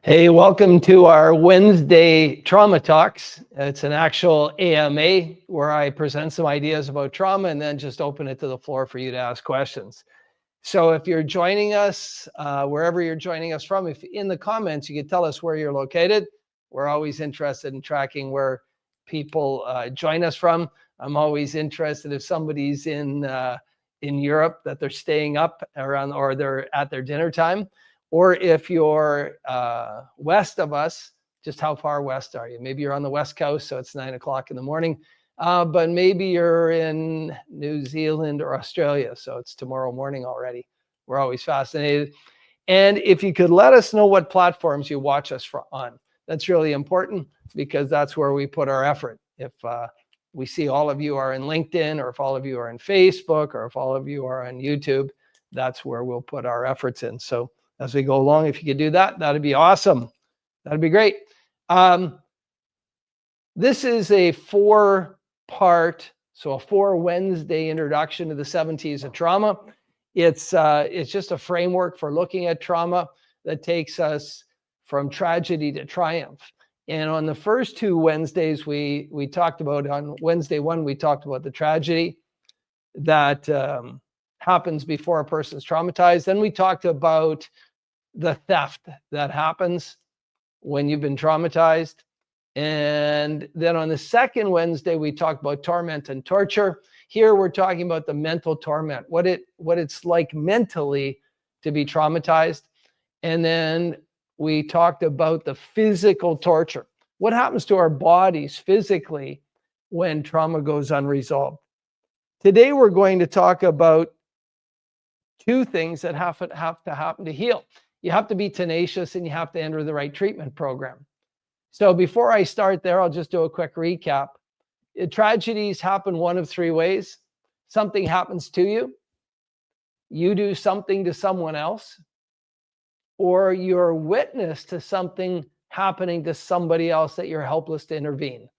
Hey, welcome to our Wednesday Trauma Talks. It's an actual AMA where I present some ideas about trauma and then just open it to the floor for you to ask questions. So if you're joining us, wherever you're joining us from, if in the comments you could tell us where you're located. We're always interested in tracking where people join us from. I'm always interested if somebody's in Europe that they're staying up around or they're at their dinner time. Or if you're west of us, just how far west are you? Maybe you're on the West Coast, so it's 9 o'clock in the morning. But maybe you're in New Zealand or Australia, so it's tomorrow morning already. We're always fascinated. And if you could let us know what platforms you watch us on, that's really important because that's where we put our effort. If we see all of you are in LinkedIn, or if all of you are in Facebook, or if all of you are on YouTube, that's where we'll put our efforts in. So as we go along, if you could do that, that'd be awesome. That'd be great. This is a 4-part, so a 4 Wednesday introduction to the 7 T's of trauma. It's just a framework for looking at trauma that takes us from tragedy to triumph. And on the first 2 Wednesdays, we talked about, on Wednesday 1, we talked about the tragedy that happens before a person's traumatized. Then we talked about the theft that happens when you've been traumatized. And then on the second Wednesday, we talked about torment and torture. Here we're talking about the mental torment, what it's like mentally to be traumatized. And then we talked about the physical torture. What happens to our bodies physically when trauma goes unresolved? Today, we're going to talk about 2 things that have to happen to heal. You have to be tenacious and you have to enter the right treatment program. So before I start there, I'll just do a quick recap. Tragedies happen one of 3 ways. Something happens to you, you do something to someone else, or you're witness to something happening to somebody else that you're helpless to intervene.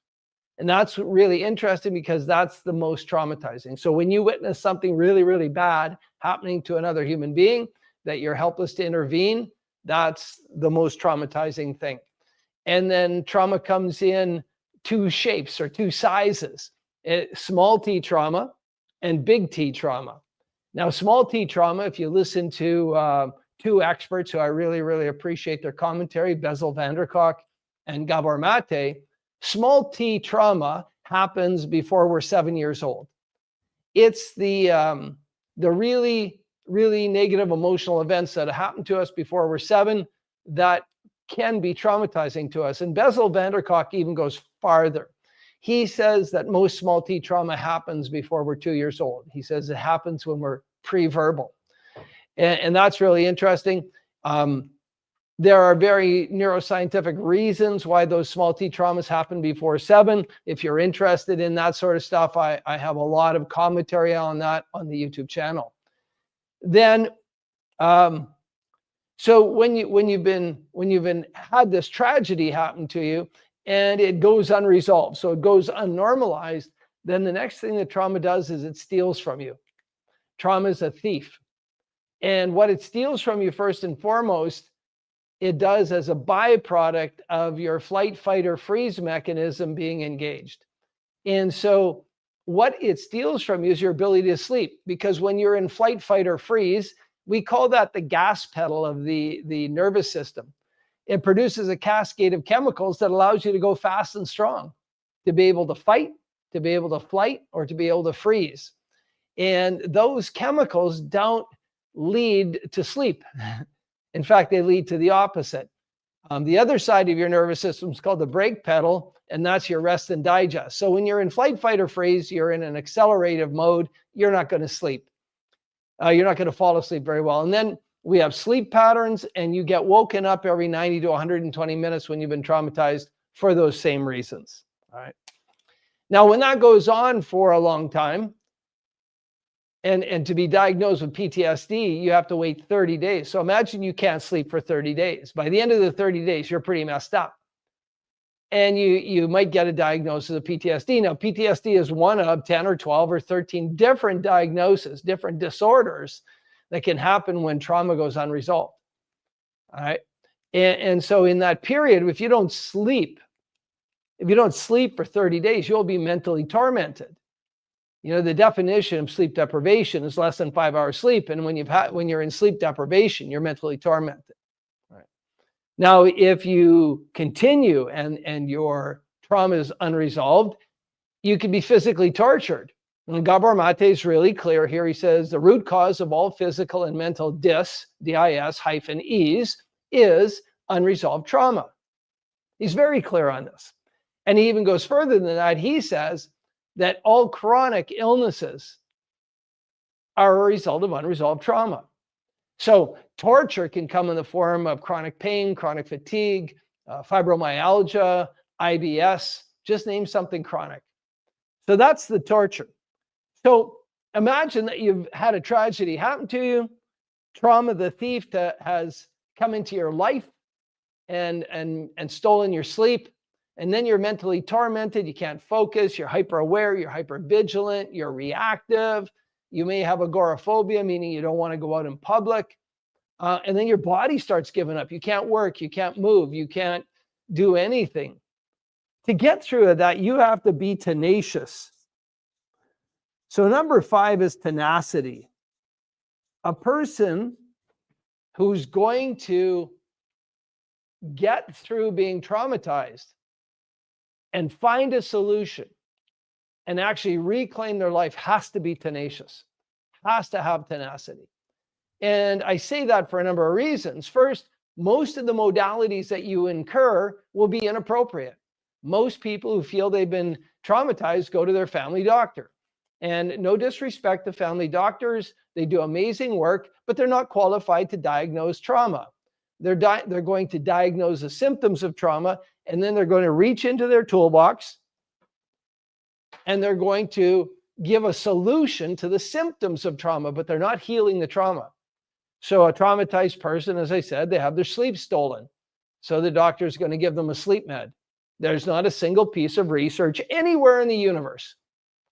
And that's really interesting because that's the most traumatizing. So when you witness something really, really bad happening to another human being that you're helpless to intervene, that's the most traumatizing thing. And then trauma comes in 2 shapes or 2 sizes, small t trauma and big T trauma. Now, small t trauma, if you listen to 2 experts who I really, really appreciate their commentary, Bessel van der Kolk and Gabor Mate, small t trauma happens before we're 7 years old. It's the really, really negative emotional events that happen to us before we're 7 that can be traumatizing to us. And Bessel van der Kolk even goes farther. He says that most small t trauma happens before we're 2 years old. He says it happens when we're pre-verbal. And that's really interesting. There are very neuroscientific reasons why those small t traumas happen before 7. If you're interested in that sort of stuff, I have a lot of commentary on that on the YouTube channel. Then, so when you've had this tragedy happen to you and it goes unresolved, so it goes unnormalized, then the next thing that trauma does is it steals from you. Trauma is a thief. And what it steals from you, first and foremost, it does as a byproduct of your flight, fight, or freeze mechanism being engaged. And so what it steals from you is your ability to sleep, because when you're in flight, fight, or freeze, we call that the gas pedal of the nervous system. It produces a cascade of chemicals that allows you to go fast and strong, to be able to fight, to be able to flight, or to be able to freeze. And those chemicals don't lead to sleep. In fact, they lead to the opposite. The other side of your nervous system is called the brake pedal, and that's your rest and digest. So when you're in flight, fight, or freeze, you're in an accelerative mode, you're not going to sleep. You're not going to fall asleep very well. And then we have sleep patterns, and you get woken up every 90 to 120 minutes when you've been traumatized for those same reasons. All right. Now, when that goes on for a long time, and to be diagnosed with PTSD, you have to wait 30 days. So imagine you can't sleep for 30 days. By the end of the 30 days, you're pretty messed up. And you might get a diagnosis of PTSD. Now, PTSD is one of 10 or 12 or 13 different diagnoses, different disorders that can happen when trauma goes unresolved. All right. And so in that period, if you don't sleep for 30 days, you'll be mentally tormented. You know, the definition of sleep deprivation is less than 5 hours sleep. And when you're in sleep deprivation, you're mentally tormented. Right. Now, if you continue and your trauma is unresolved, you can be physically tortured. And Gabor Mate is really clear here. He says the root cause of all physical and mental dis-ease is unresolved trauma. He's very clear on this. And he even goes further than that. He says that all chronic illnesses are a result of unresolved trauma. So torture can come in the form of chronic pain, chronic fatigue, fibromyalgia, IBS, just name something chronic. So that's the torture. So imagine that you've had a tragedy happen to you, trauma, the thief has come into your life and stolen your sleep. And then you're mentally tormented. You can't focus. You're hyper aware. You're hyper vigilant. You're reactive. You may have agoraphobia, meaning you don't want to go out in public. And then your body starts giving up. You can't work. You can't move. You can't do anything. To get through that, you have to be tenacious. So number 5 is tenacity. A person who's going to get through being traumatized and find a solution and actually reclaim their life has to be tenacious, has to have tenacity. And I say that for a number of reasons. First, most of the modalities that you incur will be inappropriate. Most people who feel they've been traumatized go to their family doctor. And no disrespect to family doctors, they do amazing work, but they're not qualified to diagnose trauma. They're going to diagnose the symptoms of trauma, and then they're going to reach into their toolbox and they're going to give a solution to the symptoms of trauma, but they're not healing the trauma. So a traumatized person, as I said, they have their sleep stolen. So the doctor is going to give them a sleep med. There's not a single piece of research anywhere in the universe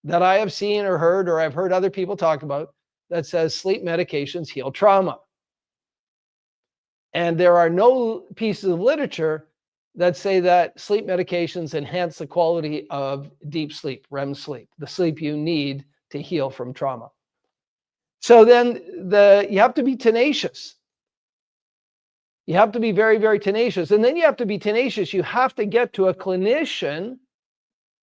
that I have seen or heard, or I've heard other people talk about, that says sleep medications heal trauma. And there are no pieces of literature that say that sleep medications enhance the quality of deep sleep, REM sleep, the sleep you need to heal from trauma. So then you have to be tenacious. You have to be very, very tenacious. And then you have to be tenacious. You have to get to a clinician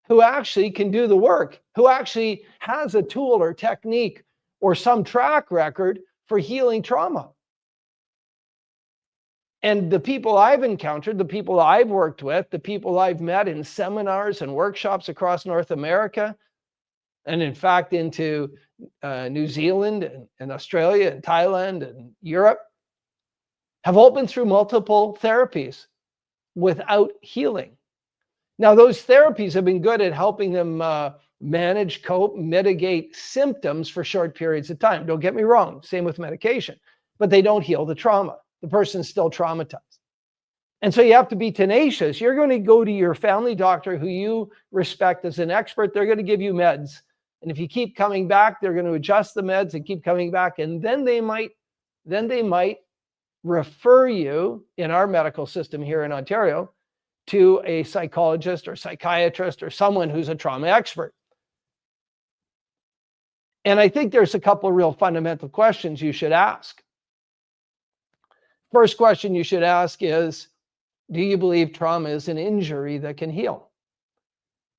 who actually can do the work, who actually has a tool or technique or some track record for healing trauma. And the people I've encountered, the people I've worked with, the people I've met in seminars and workshops across North America, and in fact into New Zealand and Australia and Thailand and Europe, have all been through multiple therapies without healing. Now, those therapies have been good at helping them manage, cope, mitigate symptoms for short periods of time. Don't get me wrong, same with medication, but they don't heal the trauma. The person's still traumatized. And so you have to be tenacious. You're going to go to your family doctor who you respect as an expert. They're going to give you meds. And if you keep coming back, they're going to adjust the meds and keep coming back. And then they might refer you, in our medical system here in Ontario, to a psychologist or psychiatrist or someone who's a trauma expert. And I think there's a couple of real fundamental questions you should ask. First question you should ask is, do you believe trauma is an injury that can heal?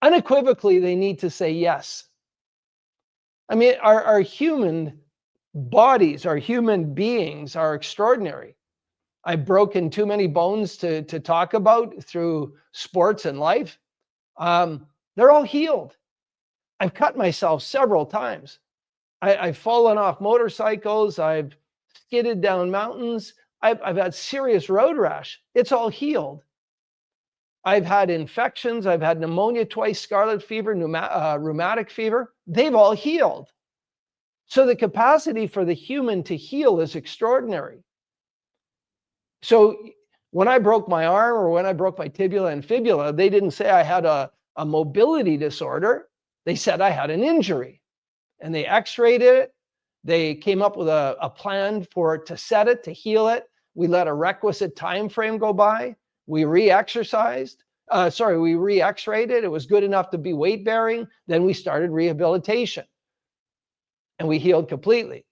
Unequivocally, they need to say yes. I mean, our human bodies, our human beings are extraordinary. I've broken too many bones to talk about through sports and life. They're all healed. I've cut myself several times. I've fallen off motorcycles. I've skidded down mountains. I've had serious road rash. It's all healed. I've had infections. I've had pneumonia twice, scarlet fever, rheumatic fever. They've all healed. So the capacity for the human to heal is extraordinary. So when I broke my arm or when I broke my tibia and fibula, they didn't say I had a mobility disorder. They said I had an injury. And they x-rayed it. They came up with a plan to set it, to heal it. We let a requisite time frame go by. We re-exercised. We re-x-rated. It was good enough to be weight bearing. Then we started rehabilitation and we healed completely.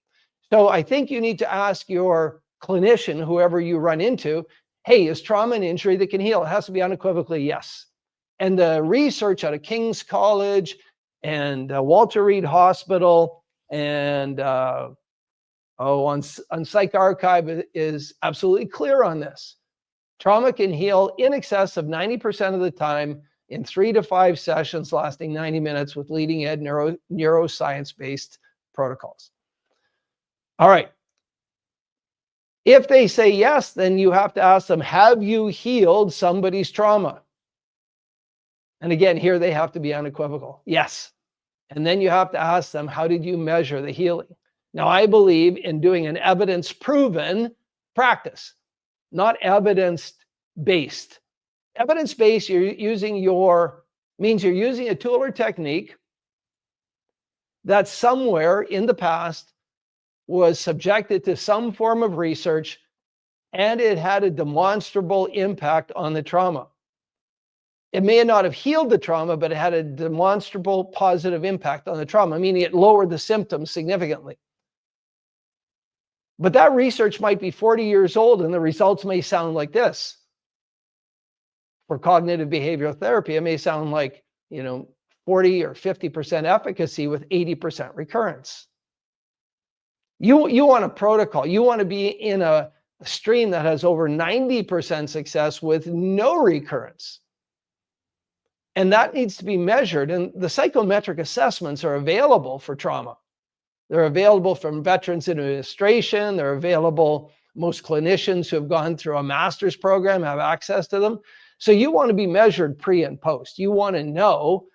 So I think you need to ask your clinician, whoever you run into, hey, is trauma an injury that can heal? It has to be unequivocally yes. And the research out of King's College and Walter Reed Hospital and on Psych Archive is absolutely clear on this. Trauma can heal in excess of 90% of the time in 3 to 5 sessions lasting 90 minutes with leading edge neuroscience-based protocols. All right. If they say yes, then you have to ask them, have you healed somebody's trauma? And again, here they have to be unequivocal. Yes. And then you have to ask them, how did you measure the healing? Now, I believe in doing an evidence-proven practice, not evidence-based. Evidence-based, means you're using a tool or technique that somewhere in the past was subjected to some form of research and it had a demonstrable impact on the trauma. It may not have healed the trauma, but it had a demonstrable positive impact on the trauma, meaning it lowered the symptoms significantly. But that research might be 40 years old and the results may sound like this. For cognitive behavioral therapy, it may sound like, 40 or 50% efficacy with 80% recurrence. You want a protocol. You want to be in a stream that has over 90% success with no recurrence. And that needs to be measured. And the psychometric assessments are available for trauma. They're available from Veterans Administration. They're available. Most clinicians who have gone through a master's program have access to them. So you want to be measured pre and post. You want to know,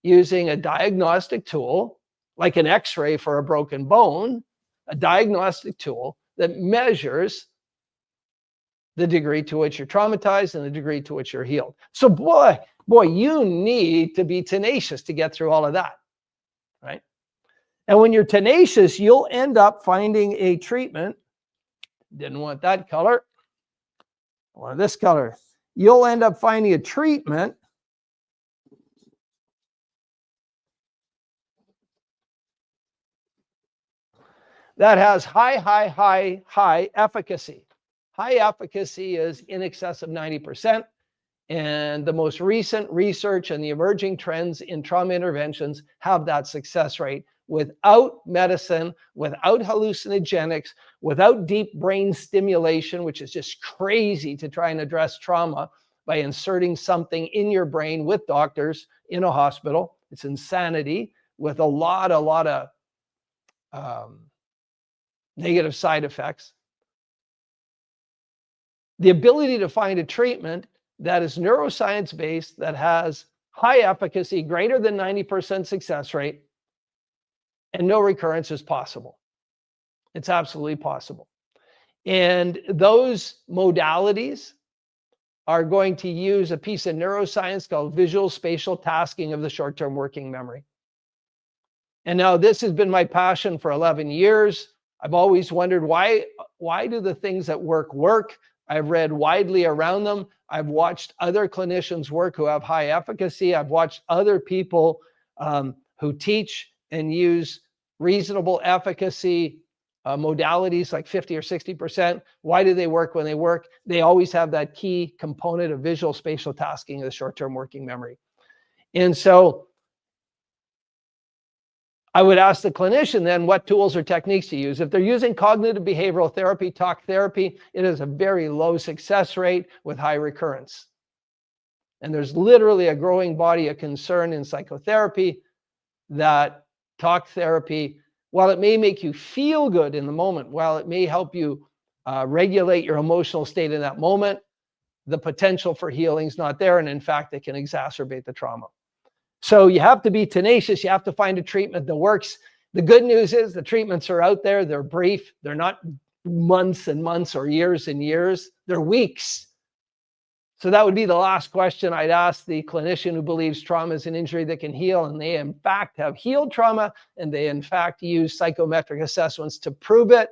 using a diagnostic tool, like an X-ray for a broken bone, a diagnostic tool that measures the degree to which you're traumatized and the degree to which you're healed. So boy, you need to be tenacious to get through all of that, right? And when you're tenacious, you'll end up finding a treatment. Didn't want that color. I wanted this color. You'll end up finding a treatment that has high efficacy. High efficacy is in excess of 90%. And the most recent research and the emerging trends in trauma interventions have that success rate without medicine, without hallucinogenics, without deep brain stimulation, which is just crazy to try and address trauma by inserting something in your brain with doctors in a hospital. It's insanity with a lot of negative side effects. The ability to find a treatment that is neuroscience-based, that has high efficacy, greater than 90% success rate, and no recurrence is possible. It's absolutely possible. And those modalities are going to use a piece of neuroscience called visual spatial tasking of the short-term working memory. And now this has been my passion for 11 years. I've always wondered why do the things that work? I've read widely around them. I've watched other clinicians work who have high efficacy. I've watched other people who teach and use reasonable efficacy modalities like 50 or 60%. Why do they work when they work? They always have that key component of visual spatial tasking of the short-term working memory. And so I would ask the clinician then what tools or techniques to use. If they're using cognitive behavioral therapy, talk therapy, it is a very low success rate with high recurrence. And there's literally a growing body of concern in psychotherapy that talk therapy, while it may make you feel good in the moment, while it may help you regulate your emotional state in that moment, the potential for healing is not there. And in fact, it can exacerbate the trauma. So you have to be tenacious. You have to find a treatment that works. The good news is the treatments are out there. They're brief. They're not months and months or years and years. They're weeks. So that would be the last question I'd ask the clinician who believes trauma is an injury that can heal, and they in fact have healed trauma, and they in fact use psychometric assessments to prove it.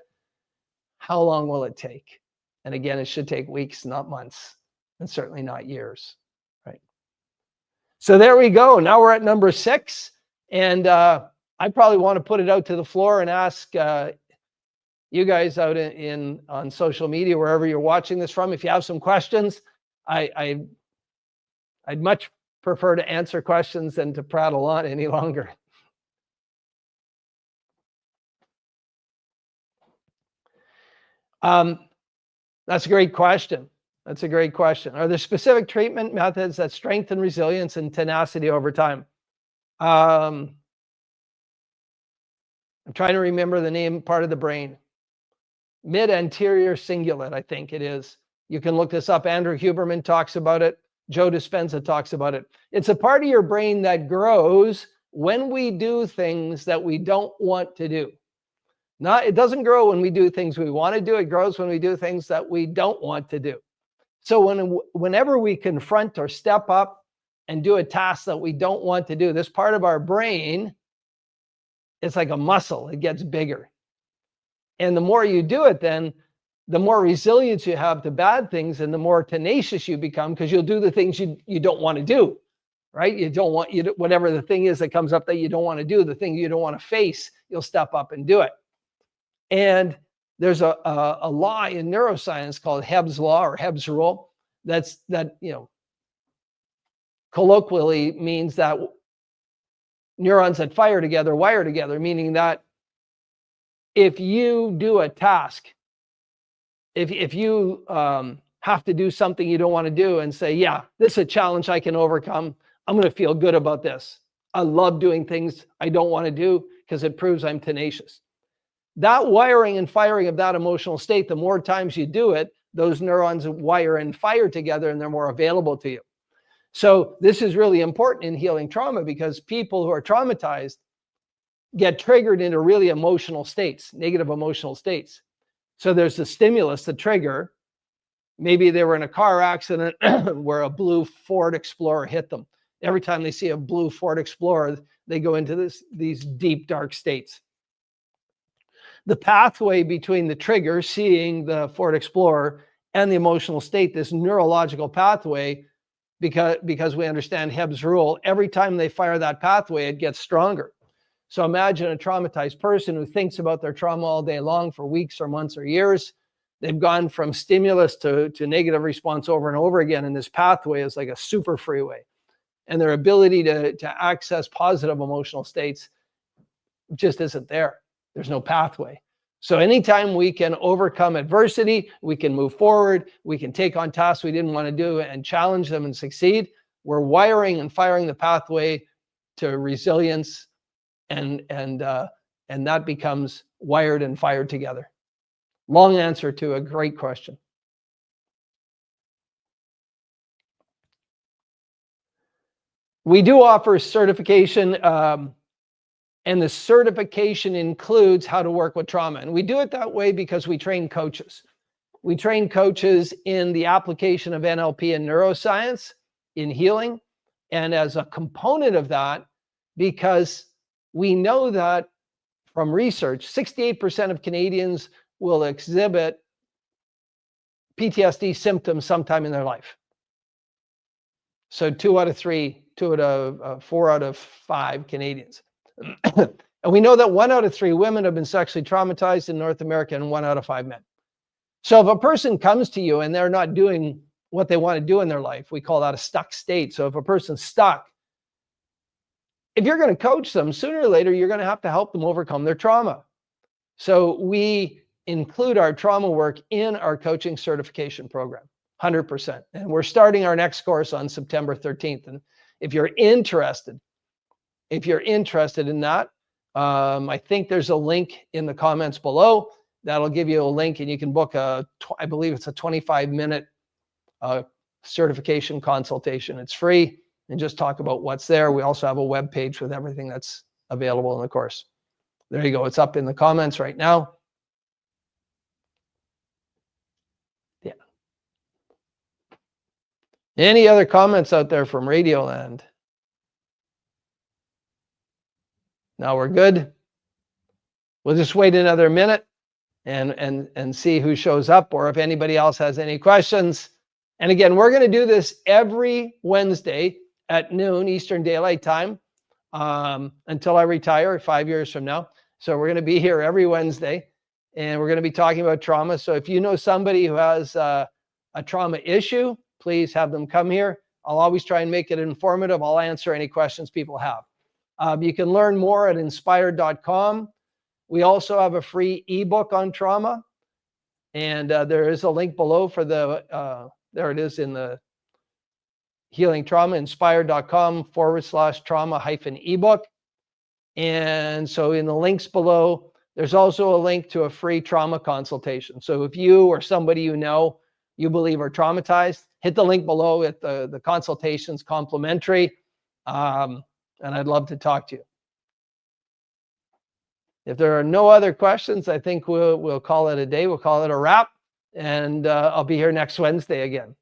How long will it take? And again, it should take weeks, not months, and certainly not years, right? So there we go. Now we're at number 6. And I probably want to put it out to the floor and ask you guys out on social media, wherever you're watching this from, if you have some questions. I'd much prefer to answer questions than to prattle on any longer. That's a great question. That's a great question. Are there specific treatment methods that strengthen resilience and tenacity over time? I'm trying to remember the name, part of the brain. Mid-anterior cingulate, I think it is. You can look this up. Andrew Huberman talks about it. Joe Dispenza talks about it. It's a part of your brain that grows when we do things that we don't want to do. It doesn't grow when we do things we want to do. It grows when we do things that we don't want to do. So whenever we confront or step up and do a task that we don't want to do, this part of our brain, it's like a muscle. It gets bigger. And the more you do it, then the more resilience you have to bad things, and the more tenacious you become, because you'll do the things you don't want to do, right? Whatever the thing is that comes up that you don't want to do, the thing you don't want to face, you'll step up and do it. And there's a law in neuroscience called Hebb's law or Hebb's rule that colloquially means that neurons that fire together wire together, meaning that if you do a task, if you have to do something you don't want to do and say, yeah, this is a challenge I can overcome, I'm going to feel good about this. I love doing things I don't want to do because it proves I'm tenacious. That wiring and firing of that emotional state, the more times you do it, those neurons wire and fire together, and they're more available to you. So this is really important in healing trauma, because people who are traumatized get triggered into really emotional states, negative emotional states. So there's the stimulus, the trigger. Maybe they were in a car accident where a blue Ford Explorer hit them. Every time they see a blue Ford Explorer, they go into these deep, dark states. The pathway between the trigger, seeing the Ford Explorer, and the emotional state, this neurological pathway, because we understand Hebb's rule, every time they fire that pathway, it gets stronger. So imagine a traumatized person who thinks about their trauma all day long for weeks or months or years. They've gone from stimulus to negative response over and over again, and this pathway is like a super freeway. And their ability to access positive emotional states just isn't there. There's no pathway. So anytime we can overcome adversity, we can move forward, we can take on tasks we didn't want to do and challenge them and succeed, we're wiring and firing the pathway to resilience, and that becomes wired and fired together. Long answer to a great question. We do offer certification, and the certification includes how to work with trauma. And we do it that way because we train coaches. We train coaches in the application of NLP and neuroscience in healing. And as a component of that, because we know that from research, 68% of Canadians will exhibit PTSD symptoms sometime in their life. So 4 out of 5 Canadians. And we know that 1 out of 3 women have been sexually traumatized in North America, and 1 out of 5 men. So if a person comes to you and they're not doing what they want to do in their life, we call that a stuck state. So if a person's stuck, if you're going to coach them, sooner or later, you're going to have to help them overcome their trauma. So we include our trauma work in our coaching certification program, 100%. And we're starting our next course on September 13th. And if you're interested in that, I think there's a link in the comments below that'll give you a link, and you can book I believe it's a 25-minute certification consultation. It's free, and just talk about what's there. We also have a web page with everything that's available in the course. There you go. It's up in the comments right now. Yeah. Any other comments out there from Radioland? Now we're good. We'll just wait another minute. and see who shows up, or if anybody else has any questions. And again, we're going to do this every Wednesday at noon Eastern Daylight Time until I retire 5 years from now. So we're going to be here every Wednesday, and we're going to be talking about trauma. So if you know somebody who has a trauma issue, please have them come here. I'll always try and make it informative. I'll answer any questions people have. You can learn more at inspyrd.com. We also have a free ebook on trauma, and there is a link below for the, there it is in the Healing Trauma, inspyrd.com/trauma-ebook. And so in the links below, there's also a link to a free trauma consultation. So if you or somebody you know, you believe are traumatized, hit the link below. The consultation's complimentary, and I'd love to talk to you. If there are no other questions, I think we'll call it a day. We'll call it a wrap, and I'll be here next Wednesday again.